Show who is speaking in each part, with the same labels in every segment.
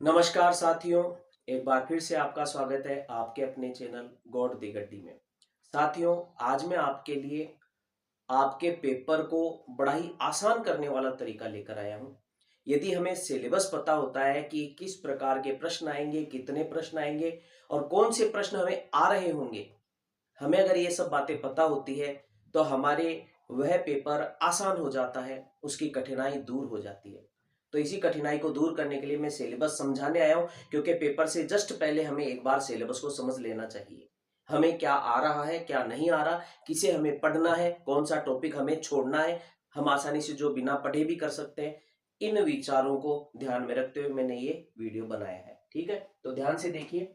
Speaker 1: नमस्कार साथियों, एक बार फिर से आपका स्वागत है आपके अपने चैनल गॉड दी गड्डी में। साथियों, आज मैं आपके लिए आपके पेपर को बड़ा ही आसान करने वाला तरीका लेकर आया हूं। यदि हमें सिलेबस पता होता है कि किस प्रकार के प्रश्न आएंगे, कितने प्रश्न आएंगे और कौन से प्रश्न हमें आ रहे होंगे, हमें अगर ये सब बातें पता होती है तो हमारे वह पेपर आसान हो जाता है, उसकी कठिनाई दूर हो जाती है। तो इसी कठिनाई को दूर करने के लिए मैं सिलेबस समझाने आया हूँ, क्योंकि पेपर से जस्ट पहले हमें एक बार सिलेबस को समझ लेना चाहिए। हमें क्या आ रहा है, क्या नहीं आ रहा, किसे हमें पढ़ना है, कौन सा टॉपिक हमें छोड़ना है, हम आसानी से जो बिना पढ़े भी कर सकते हैं। इन विचारों को ध्यान में रखते हुए मैंने ये वीडियो बनाया है। ठीक है, तो ध्यान से देखिए।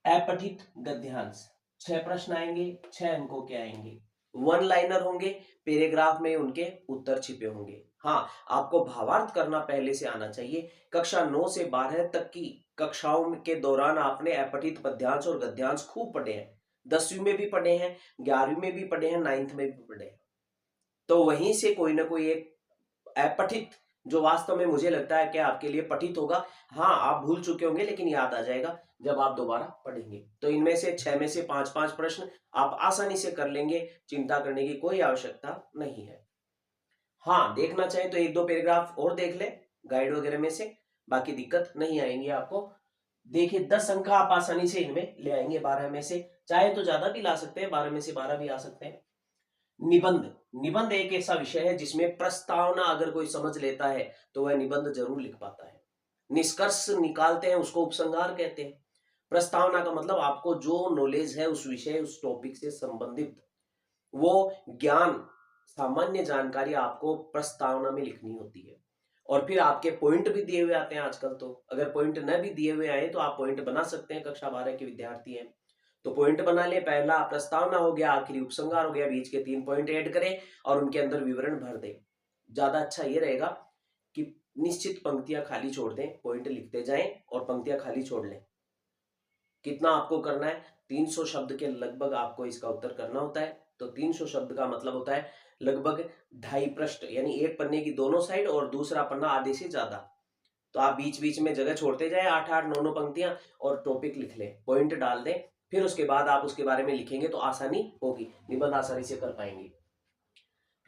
Speaker 1: अपठित गद्यांश, 6 प्रश्न आएंगे, 6 अंकों के आएंगे, वन लाइनर होंगे, पैराग्राफ में उनके उत्तर छिपे होंगे। हाँ, आपको भावार्थ करना पहले से आना चाहिए। कक्षा 9 से 12 तक की कक्षाओं के दौरान आपने अपठित पद्यांश और गद्यांश खूब पढ़े हैं। 10वीं में भी पढ़े हैं, 11वीं में भी पढ़े हैं, 9th में भी पढ़े हैं। तो वहीं से कोई ना कोई एक अपठित, जो वास्तव में मुझे लगता है कि आपके लिए पठित होगा। हाँ, आप भूल चुके होंगे लेकिन याद आ जाएगा जब आप दोबारा पढ़ेंगे। तो इनमें से 6 में से 5-5 प्रश्न आप आसानी से कर लेंगे, चिंता करने की कोई आवश्यकता नहीं है। हाँ, देखना चाहे तो 1-2 पैराग्राफ और देख ले गाइड वगैरह में से, बाकी दिक्कत नहीं आएंगी आपको। देखिए, 10 अंक आप आसानी से इनमें ले आएंगे 12 में से, चाहे तो ज्यादा भी ला सकते हैं, 12 में से 12 भी आ सकते हैं। निबंध, निबंध एक ऐसा विषय है जिसमें प्रस्तावना अगर कोई समझ लेता है तो वह निबंध जरूर लिख पाता है। निष्कर्ष निकालते हैं उसको उपसंहार कहते हैं। प्रस्तावना का मतलब आपको जो नॉलेज है उस विषय, उस टॉपिक से संबंधित वो ज्ञान, सामान्य जानकारी आपको प्रस्तावना में लिखनी होती है। और फिर आपके पॉइंट भी दिए हुए आते हैं आजकल। तो अगर पॉइंट न भी दिए हुए आए तो आप पॉइंट बना सकते हैं, कक्षा 12 के विद्यार्थी हैं तो पॉइंट बना ले। पहला प्रस्तावना हो गया, आखिरी उपसंहार हो गया, बीच के 3 पॉइंट ऐड करें और उनके अंदर विवरण भर दें। ज्यादा अच्छा ये रहेगा कि निश्चित पंक्तियां खाली छोड़ दें, पॉइंट लिखते जाएं और पंक्तियां खाली छोड़ लें। कितना आपको करना है? 300 शब्द के लगभग आपको इसका उत्तर करना होता है। तो 300 शब्द का मतलब होता है लगभग 2.5 पृष्ठ, यानी एक पन्ने की दोनों साइड और दूसरा पन्ना आधे से ज्यादा। तो आप बीच बीच में जगह छोड़ते जाए, 8-8 9-9 पंक्तियां, और टॉपिक लिख लें, पॉइंट डाल दें। फिर उसके बाद आप उसके बारे में लिखेंगे तो आसानी होगी, निबंध आसानी से कर पाएंगे।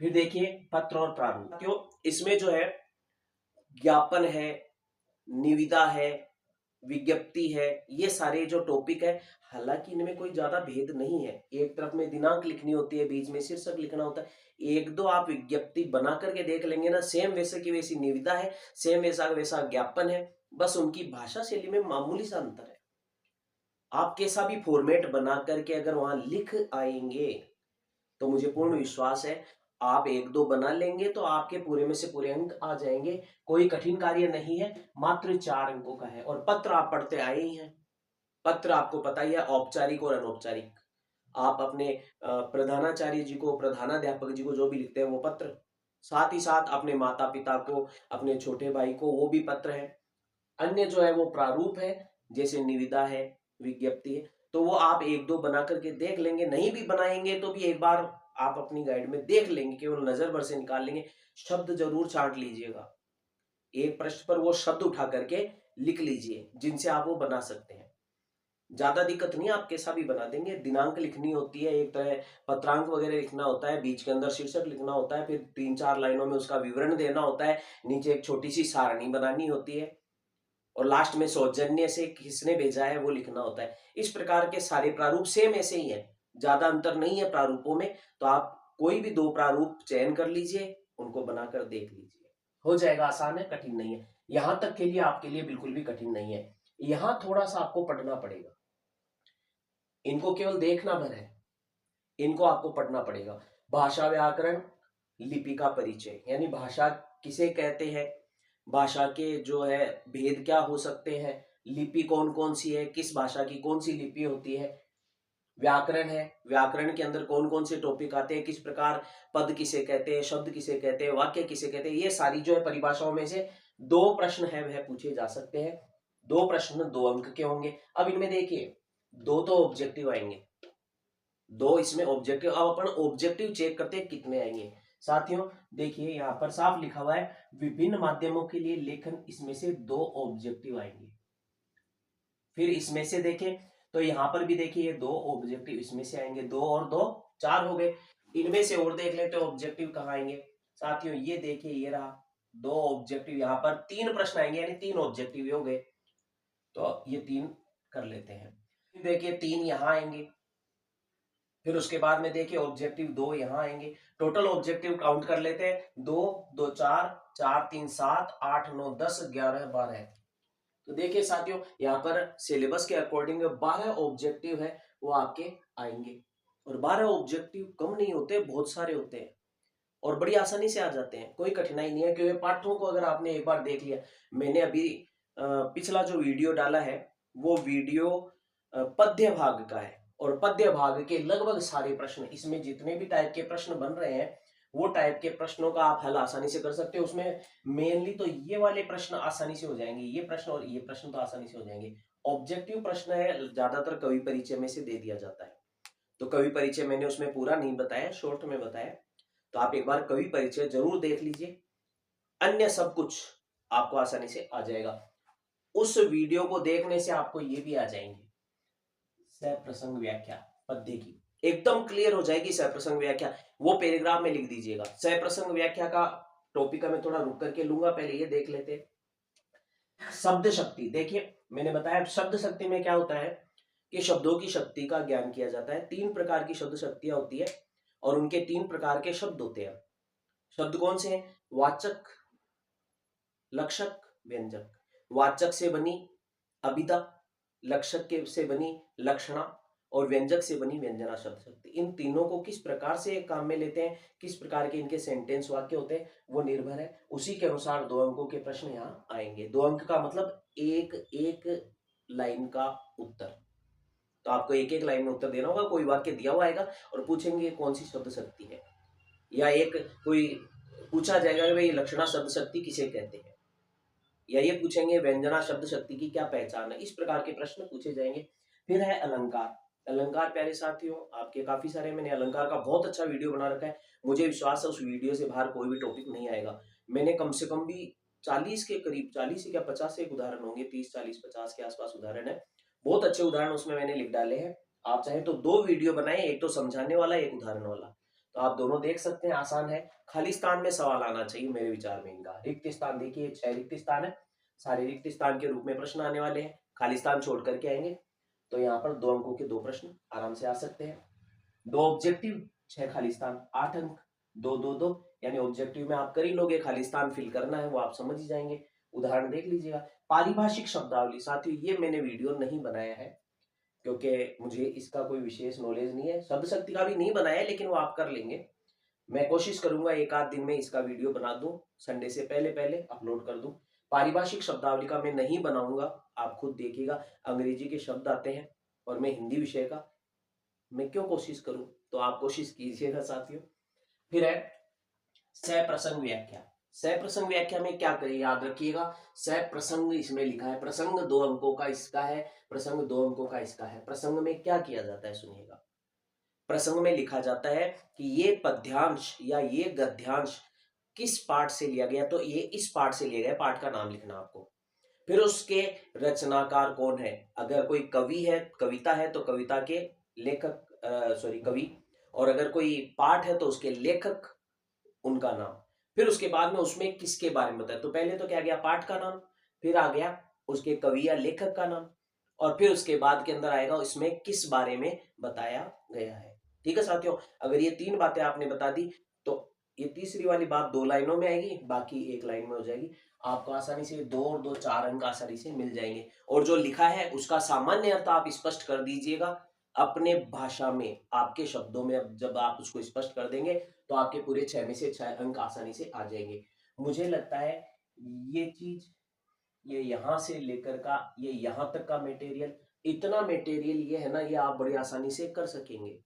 Speaker 1: फिर देखिए, पत्र और प्रारूप। क्यों, इसमें जो है ज्ञापन है, निविदा है, विज्ञप्ति है, ये सारे जो टॉपिक है, हालांकि इनमें कोई ज्यादा भेद नहीं है। एक तरफ में दिनांक लिखनी होती है, बीच में शीर्षक लिखना होता है। एक दो आप विज्ञप्ति बना करके देख लेंगे ना, सेम वैसे की वैसी निविदा है, सेम वैसा वैसा ज्ञापन है, बस उनकी भाषा शैली में मामूली सा अंतर है। आप कैसा भी फॉर्मेट बना करके अगर वहां लिख आएंगे तो मुझे पूर्ण विश्वास है आप 1-2 बना लेंगे तो आपके पूरे में से पूरे अंक आ जाएंगे। कोई कठिन कार्य नहीं है, मात्र 4 अंकों का है। और पत्र आप पढ़ते आए ही हैं। पत्र आपको पता ही है, औपचारिक और अनौपचारिक। आप अपने प्रधानाचार्य जी को, प्रधानाध्यापक जी को जो भी लिखते हैं वो पत्र, साथ ही साथ अपने माता पिता को, अपने छोटे भाई को, वो भी पत्र है। अन्य जो है वो प्रारूप है, जैसे निविदा है, विज्ञप्ति है। तो वो आप 1-2 बना करके देख लेंगे, नहीं भी बनाएंगे तो भी एक बार आप अपनी गाइड में देख लेंगे, केवल नजर भर से निकाल लेंगे। शब्द जरूर छांट लीजिएगा, एक प्रश्न पर वो शब्द उठा करके लिख लीजिए जिनसे आप वो बना सकते हैं। ज्यादा दिक्कत नहीं, आप कैसा भी बना देंगे। दिनांक लिखनी होती है, एक तरह पत्रांक वगैरह लिखना होता है, बीच के अंदर शीर्षक लिखना होता है, फिर 3-4 लाइनों में उसका विवरण देना होता है, नीचे एक छोटी सी सारणी बनानी होती है और लास्ट में सौजन्य से किसने भेजा है वो लिखना होता है। इस प्रकार के सारे प्रारूप सेम ऐसे ही हैं, ज्यादा अंतर नहीं है प्रारूपों में। तो आप कोई भी 2 प्रारूप चयन कर लीजिए, उनको बनाकर देख लीजिए, हो जाएगा। आसान है, कठिन नहीं है। यहां तक के लिए आपके लिए बिल्कुल भी कठिन नहीं है। यहां थोड़ा सा आपको पढ़ना पड़ेगा, इनको केवल देखना भर है, इनको आपको पढ़ना पड़ेगा। भाषा व्याकरण, लिपि का परिचय, यानी भाषा किसे कहते हैं, भाषा के जो है भेद क्या हो सकते हैं, लिपि कौन कौन सी है, किस भाषा की कौन सी लिपि होती है। व्याकरण है, व्याकरण के अंदर कौन कौन से टॉपिक आते हैं, किस प्रकार पद किसे कहते हैं, शब्द किसे कहते हैं, वाक्य किसे कहते हैं। ये सारी जो है परिभाषाओं में से 2 प्रश्न है वह पूछे जा सकते हैं। 2 प्रश्न 2 अंक के होंगे। अब इनमें देखिए, 2 तो ऑब्जेक्टिव आएंगे, 2 इसमें ऑब्जेक्टिव। अब अपन ऑब्जेक्टिव चेक करते हैं कितने आएंगे। साथियों देखिए यहाँ पर साफ लिखा हुआ है विभिन्न माध्यमों के लिए लेखन, इसमें से 2 ऑब्जेक्टिव आएंगे। फिर इसमें से देखें तो यहाँ पर भी देखिए ये 2 ऑब्जेक्टिव इसमें से आएंगे, 2 और 2 4 हो गए। इनमें से और देख लेते ऑब्जेक्टिव कहाँ आएंगे। साथियों ये देखिए ये रहा 2 ऑब्जेक्टिव, यहाँ पर 3 प्रश्न आएंगे यानी 3 ऑब्जेक्टिव हो गए, तो ये 3 कर लेते हैं। देखिए 3 यहाँ आएंगे, फिर उसके बाद में देखिए ऑब्जेक्टिव 2 यहाँ आएंगे। टोटल ऑब्जेक्टिव काउंट कर लेते हैं, 2 2 4 4 3 7 8 9 10 11 12। तो देखिए साथियों यहाँ पर सिलेबस के अकॉर्डिंग 12 ऑब्जेक्टिव है वो आपके आएंगे, और 12 ऑब्जेक्टिव कम नहीं होते, बहुत सारे होते हैं और बड़ी आसानी से आ जाते हैं, कोई कठिनाई नहीं है। क्योंकि पाठों को अगर आपने एक बार देख लिया, मैंने अभी पिछला जो वीडियो डाला है वो वीडियो पद्य भाग का है, और पद्य भाग के लगभग सारे प्रश्न, इसमें जितने भी टाइप के प्रश्न बन रहे हैं वो टाइप के प्रश्नों का आप हल आसानी से कर सकते हो। उसमें मेनली तो ये वाले प्रश्न आसानी से हो जाएंगे, ये प्रश्न और ये प्रश्न तो आसानी से हो जाएंगे। ऑब्जेक्टिव प्रश्न है ज्यादातर कवि परिचय में से दे दिया जाता है, तो कवि परिचय मैंने उसमें पूरा नहीं बताया, शॉर्ट में बताया, तो आप एक बार कवि परिचय जरूर देख लीजिए, अन्य सब कुछ आपको आसानी से आ जाएगा। उस वीडियो को देखने से आपको ये भी आ जाएंगे सप्रसंग व्याख्या पद्य की, एकदम क्लियर हो जाएगी सप्रसंग व्याख्या, वो पैराग्राफ में लिख दीजिएगा। सप्रसंग व्याख्या का टॉपिक मैं थोड़ा रुक करके लूंगा, पहले ये देख लेते हैं। शब्द शक्ति, देखिए मैंने बताया शब्द शक्ति में क्या होता है कि शब्दों की शक्ति का ज्ञान किया जाता है। 3 प्रकार की शब्द शक्तियां होती है और उनके 3 प्रकार के शब्द होते हैं। शब्द कौन से हैं? वाचक, लक्षक, व्यंजक। वाचक से बनी अभिधा, लक्षक के से बनी लक्षणा और व्यंजक से बनी व्यंजना शब्द शक्ति। इन तीनों को किस प्रकार से काम में लेते हैं, किस प्रकार के इनके सेंटेंस वाक्य होते हैं वो निर्भर है, उसी के अनुसार 2 अंकों के प्रश्न यहाँ आएंगे। 2 अंक का मतलब एक एक लाइन का उत्तर, तो आपको एक एक लाइन में उत्तर देना होगा। कोई वाक्य दिया हुआ आएगा और पूछेंगे कौन सी शब्द शक्ति है, या एक कोई पूछा जाएगा कि भाई लक्षणा शब्द शक्ति किसे कहते हैं, या ये पूछेंगे व्यंजना शब्द शक्ति की क्या पहचान है। इस प्रकार के प्रश्न पूछे जाएंगे। फिर है अलंकार। अलंकार प्यारे साथियों आपके काफी सारे, मैंने अलंकार का बहुत अच्छा वीडियो बना रखा है, मुझे विश्वास है उस वीडियो से बाहर कोई भी टॉपिक नहीं आएगा। मैंने कम से कम भी 40 के करीब, 40 से क्या 50 से उदाहरण होंगे, 30 40 50 के आसपास उदाहरण है, बहुत अच्छे उदाहरण उसमें मैंने लिख डाले हैं। आप चाहे तो 2 वीडियो बनाए, एक तो समझाने वाला, एक उदाहरण वाला, तो आप दोनों देख सकते हैं, आसान है। खाली स्थान में सवाल आना चाहिए मेरे विचार में इनका। रिक्त स्थान देखिए 6 रिक्त स्थान है, सारे रिक्त स्थान के रूप में प्रश्न आने वाले हैं, खाली स्थान छोड़ करके आएंगे, तो यहाँ पर 2 अंकों के 2 प्रश्न आराम से आ सकते हैं। 2 ऑब्जेक्टिव 6 खाली स्थान 8 अंक, 2 2 2, यानी ऑब्जेक्टिव में आप कर ही लोगे, खाली स्थान फिल करना है वो आप समझ ही जाएंगे। उदाहरण देख लीजिएगा। पारिभाषिक शब्दावली, साथियों ये मैंने वीडियो नहीं बनाया है क्योंकि मुझे इसका कोई विशेष नॉलेज नहीं है, शब्द शक्ति का भी नहीं बनाया है, लेकिन वो आप कर लेंगे। मैं कोशिश करूंगा एक आध दिन में इसका वीडियो बना दूं, संडे से पहले पहले अपलोड कर दूं। पारिभाषिक शब्दावली का मैं नहीं बनाऊंगा, आप खुद देखिएगा, अंग्रेजी के शब्द आते हैं और मैं हिंदी विषय का, मैं क्यों कोशिश करूं, तो आप कोशिश कीजिएगा साथियों। फिर है सप्रसंग व्याख्या। सप्रसंग व्याख्या में क्या करें, याद रखिएगा, सप्रसंग इसमें लिखा है, प्रसंग 2 अंकों का इसका है, प्रसंग 2 अंकों का इसका है। प्रसंग में क्या किया जाता है सुनिएगा। प्रसंग में लिखा जाता है कि ये पद्यांश या ये गद्यांश किस पाठ से लिया गया, तो ये इस पाठ से लिया गया, पाठ का नाम लिखना आपको। फिर उसके रचनाकार कौन है, अगर कोई कवि है, कविता है तो कविता के लेखक, कवि, और अगर कोई पाठ है तो उसके लेखक, उनका नाम। फिर उसके बाद में उसमें किसके बारे में बताया, तो पहले तो क्या गया पाठ का नाम, फिर आ गया उसके कवि या लेखक का नाम, और फिर उसके बाद के अंदर आएगा इसमें किस बारे में बताया गया है। ठीक है साथियों, अगर ये 3 बातें आपने बता दी तो ये तीसरी वाली बात 2 लाइनों में आएगी, बाकी 1 लाइन में हो जाएगी। आपको आसानी से 2 और 2 4 अंक आसानी से मिल जाएंगे, और जो लिखा है उसका सामान्य अर्थ आप स्पष्ट कर दीजिएगा अपने भाषा में, आपके शब्दों में। अब जब आप उसको स्पष्ट कर देंगे तो आपके पूरे 6 में से 6 अंक आसानी से आ जाएंगे। मुझे लगता है ये चीज, ये यहां से लेकर का ये यहां तक का मटेरियल, इतना मटेरियल ये है ना, ये आप बड़ी आसानी से कर सकेंगे।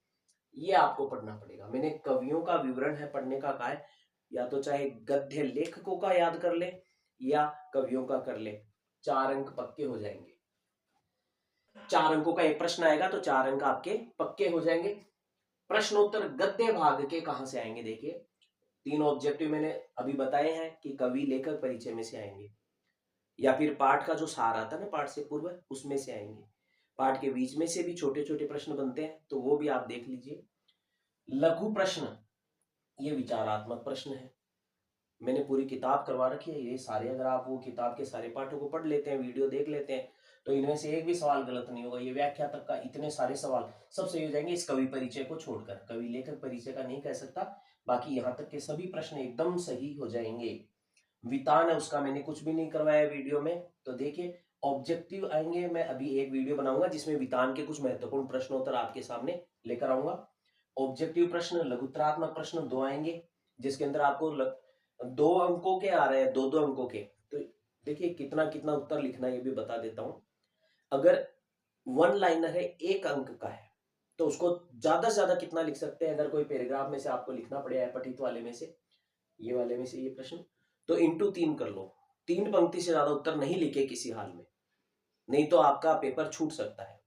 Speaker 1: ये आपको पढ़ना पड़ेगा, मैंने कवियों का विवरण है पढ़ने का कहा है, या तो चाहे गद्य लेखकों का याद कर ले या कवियों का कर ले, 4 अंक पक्के हो जाएंगे। 4 अंकों का एक प्रश्न आएगा तो 4 अंक आपके पक्के हो जाएंगे। प्रश्नोत्तर गद्य भाग के कहां से आएंगे, देखिए तीन ऑब्जेक्टिव मैंने अभी बताए हैं कि कवि लेखक परिचय में से आएंगे, या फिर पाठ का जो सार आता है ना पाठ से पूर्व, उसमें से आएंगे। पाठ के बीच में से भी छोटे छोटे प्रश्न बनते हैं, तो वो भी आप देख लीजिए। लघु प्रश्न, ये विचारात्मक प्रश्न है। मैंने पूरी किताब करवा रखी है, ये सारे अगर आप वो किताब के सारे पाठों को पढ़ लेते हैं, वीडियो देख लेते हैं, तो इनमें से एक भी सवाल गलत नहीं होगा। ये व्याख्या तक का इतने सारे सवाल सब सही हो जाएंगे, इस कवि परिचय को छोड़कर। कवि लेखक परिचय का नहीं कह सकता, बाकी यहाँ तक के सभी प्रश्न एकदम सही हो जाएंगे। वितान है, उसका मैंने कुछ भी नहीं करवाया वीडियो में। तो देखिए ऑब्जेक्टिव आएंगे, मैं अभी एक वीडियो बनाऊंगा जिसमें वितान के कुछ महत्वपूर्ण प्रश्नोत्तर आपके सामने लेकर आऊंगा। ऑब्जेक्टिव प्रश्न, लघुत्तरात्मक प्रश्न 2 आएंगे, जिसके अंदर आपको 2 अंकों के आ रहे हैं, 2-2 अंकों के। तो देखिए कितना कितना उत्तर लिखना है ये भी बता देता हूं। अगर वन लाइनर है, 1 अंक का है, तो उसको ज्यादा से ज्यादा कितना लिख सकते हैं? अगर कोई पैराग्राफ में से आपको लिखना पड़े पठित वाले में से, ये वाले में से ये प्रश्न, तो इंटू 3 कर लो। 3 पंक्ति से ज्यादा उत्तर नहीं लिखे किसी हाल में, नहीं तो आपका पेपर छूट सकता है।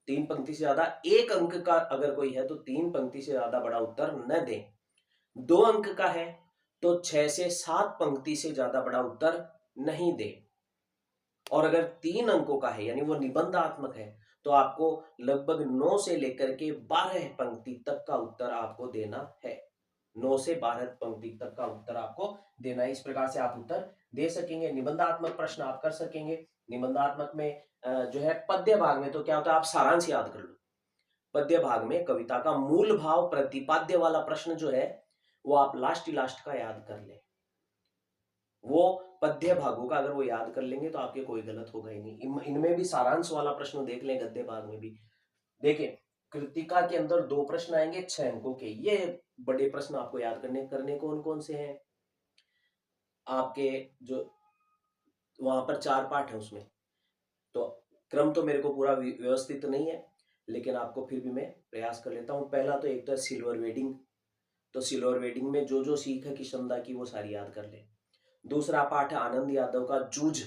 Speaker 1: 3 पंक्ति से ज्यादा, 1 अंक का अगर कोई है तो 3 पंक्ति से ज्यादा बड़ा उत्तर न दें। 2 अंक का है तो 6 से 7 पंक्ति से ज्यादा बड़ा उत्तर नहीं दे। और अगर 3 अंकों का है यानी वो निबंधात्मक है, तो आपको लगभग 9 से लेकर के 12 पंक्ति तक का उत्तर आपको देना है। 9 से 12 पंक्ति तक का उत्तर आपको देना है। इस प्रकार से आप उत्तर दे सकेंगे। निबंधात्मक प्रश्न आप कर सकेंगे। निबंधात्मक में जो है पद्य भाग में तो क्या होता है, आप सारांश याद कर लो। पद्य भाग में कविता का मूल भाव प्रतिपाद्य वाला प्रश्न जो है वो आप लास्ट का याद कर ले। वो पद्य भागों का अगर वो याद कर लेंगे तो आपके कोई गलत होगा ही नहीं। इनमें भी सारांश वाला प्रश्न देख लें, गद्य भाग में भी देखिए। कृतिका के अंदर 2 प्रश्न आएंगे 6 अंकों के। ये बड़े प्रश्न आपको याद करने कौन कौन से हैं? आपके जो वहां पर 4 पाठ है उसमें, तो क्रम तो मेरे को पूरा व्यवस्थित नहीं है, लेकिन आपको फिर भी मैं प्रयास कर लेता हूं। पहला तो एक तो सिल्वर वेडिंग, तो सिल्वर वेडिंग में जो जो सीख है किशनदा की वो सारी याद कर ले। दूसरा पाठ है आनंद यादव का जूझ,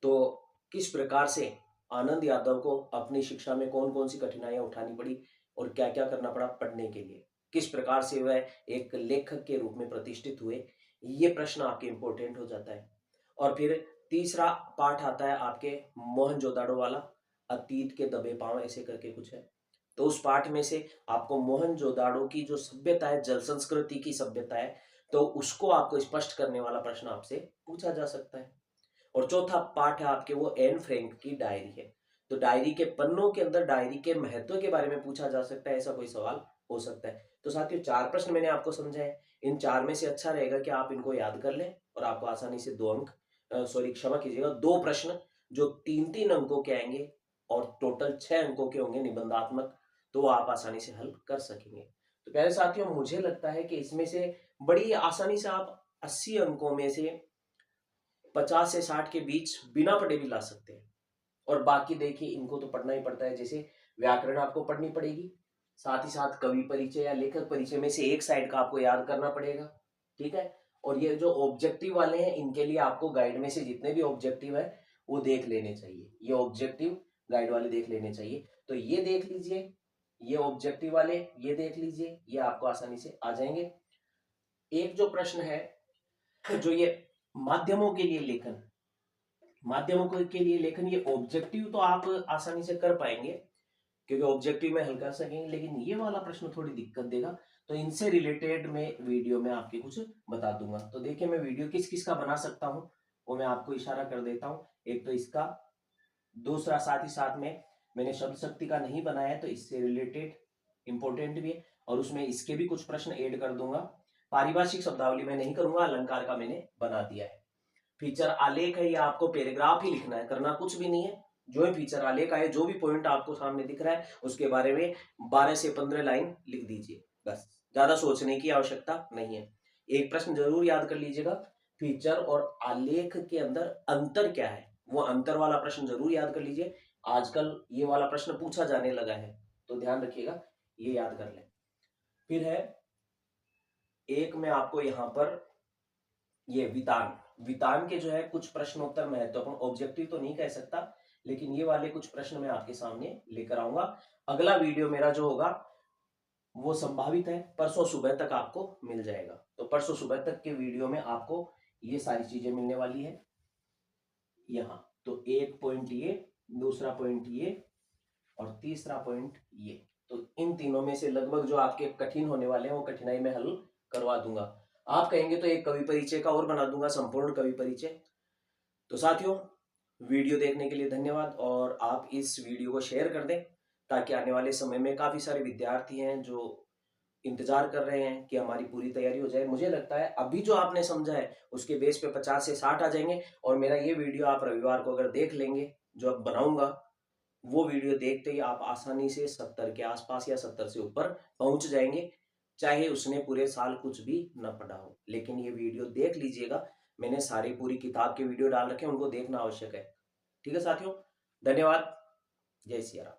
Speaker 1: तो किस प्रकार से आनंद यादव को अपनी शिक्षा में कौन कौन सी कठिनाइयां उठानी पड़ी और क्या क्या करना पड़ा पढ़ने के लिए, किस प्रकार से वह एक लेखक के रूप में प्रतिष्ठित हुए, ये प्रश्न आपके इंपॉर्टेंट हो जाता है। और फिर तीसरा पाठ आता है आपके मोहनजोदाड़ो वाला, अतीत के दबे पांव ऐसे करके कुछ है। तो उस पाठ में से आपको मोहनजोदाड़ो की जो सभ्यता है, जल संस्कृति की सभ्यता है, तो उसको आपको स्पष्ट करने वाला प्रश्न आपसे पूछा जा सकता है। और चौथा पाठ है आपके वो एन फ्रैंक की डायरी है, तो डायरी के पन्नों के अंदर डायरी के महत्व के बारे में पूछा जा सकता है, ऐसा कोई सवाल हो सकता है। तो साथियों 4 प्रश्न मैंने आपको समझाए। इन 4 में से अच्छा रहेगा कि आप इनको याद कर लें और आपको आसानी से 2 अंक, क्षमा कीजिएगा, 2 प्रश्न जो 3-3 अंकों के आएंगे और टोटल 6 अंकों के होंगे निबंधात्मक, तो वो आप आसानी से हल कर सकेंगे। तो प्यारे साथियों मुझे लगता है कि इसमें से बड़ी आसानी से आप 80 अंकों में से 50 से 60 के बीच बिना पढ़े भी ला सकते हैं। और बाकी देखिए इनको तो पढ़ना ही पड़ता है, जैसे व्याकरण आपको पढ़नी पड़ेगी, साथ ही साथ कवि परिचय या लेखक परिचय में से एक साइड का आपको याद करना पड़ेगा, ठीक है। और ये जो ऑब्जेक्टिव वाले हैं इनके लिए आपको गाइड में से जितने भी ऑब्जेक्टिव है वो देख लेने चाहिए, ये ऑब्जेक्टिव गाइड वाले देख लेने चाहिए। तो ये देख लीजिए, ये ऑब्जेक्टिव वाले ये देख लीजिए, ये आपको आसानी से आ जाएंगे। एक जो प्रश्न है जो ये माध्यमों के लिए लेखन, माध्यमों के लिए लेखन, ये ऑब्जेक्टिव तो आप आसानी से कर पाएंगे क्योंकि ऑब्जेक्टिव में हल कर सकेंगे, लेकिन ये वाला प्रश्न थोड़ी दिक्कत देगा। तो इनसे रिलेटेड में वीडियो में आपके कुछ बता दूंगा। तो देखिए मैं वीडियो किस किस का बना सकता हूँ वो मैं आपको इशारा कर देता हूँ। एक तो इसका, दूसरा साथ ही साथ में मैंने शब्द शक्ति का नहीं बनाया है तो इससे रिलेटेड इंपॉर्टेंट भी है, और उसमें इसके भी कुछ प्रश्न ऐड कर दूंगा। पारिभाषिक शब्दावली में नहीं करूंगा, अलंकार का मैंने बना दिया है। फीचर आलेख है, या आपको पैराग्राफ ही लिखना है, करना कुछ भी नहीं है। जो है फीचर आलेख आए, जो भी पॉइंट आपको सामने दिख रहा है उसके बारे में 12 से 15 लाइन लिख दीजिए, बस। ज्यादा सोचने की आवश्यकता नहीं है। एक प्रश्न जरूर याद कर लीजिएगा, फीचर और आलेख के अंदर अंतर क्या है, वो अंतर वाला प्रश्न जरूर याद कर लीजिए। आजकल ये वाला प्रश्न पूछा जाने लगा है, तो ध्यान रखिएगा, ये याद कर लें। फिर है एक में आपको यहां पर ये वितान, वितान के जो है कुछ प्रश्नोत्तर महत्वपूर्ण, ऑब्जेक्टिव तो नहीं कह सकता, लेकिन ये वाले कुछ प्रश्न मैं आपके सामने लेकर आऊंगा। अगला वीडियो मेरा जो होगा वो संभावित है परसों सुबह तक आपको मिल जाएगा। तो परसों सुबह तक के वीडियो में आपको ये सारी चीजें मिलने वाली है। यहाँ तो एक पॉइंट ये, दूसरा पॉइंट ये, और तीसरा पॉइंट ये। तो इन तीनों में से लगभग जो आपके कठिन होने वाले हैं वो कठिनाई में हल करवा दूंगा। आप कहेंगे तो एक कवि परिचय का और बना दूंगा, संपूर्ण कवि परिचय। तो साथियों, वीडियो देखने के लिए धन्यवाद, और आप इस वीडियो को शेयर कर दें ताकि आने वाले समय में काफी सारे विद्यार्थी हैं जो इंतजार कर रहे हैं कि हमारी पूरी तैयारी हो जाए। मुझे लगता है अभी जो आपने समझा है उसके बेस पे 50 से 60 आ जाएंगे, और मेरा ये वीडियो आप रविवार को अगर देख लेंगे जो अब बनाऊंगा, वो वीडियो देखते ही आप आसानी से 70 के आसपास या 70 से ऊपर पहुंच जाएंगे, चाहे उसने पूरे साल कुछ भी न पढ़ा हो। लेकिन ये वीडियो देख लीजिएगा, मैंने सारी पूरी किताब के वीडियो डाल रखे हैं, उनको देखना आवश्यक है। ठीक है साथियों, धन्यवाद। जय सिया राम।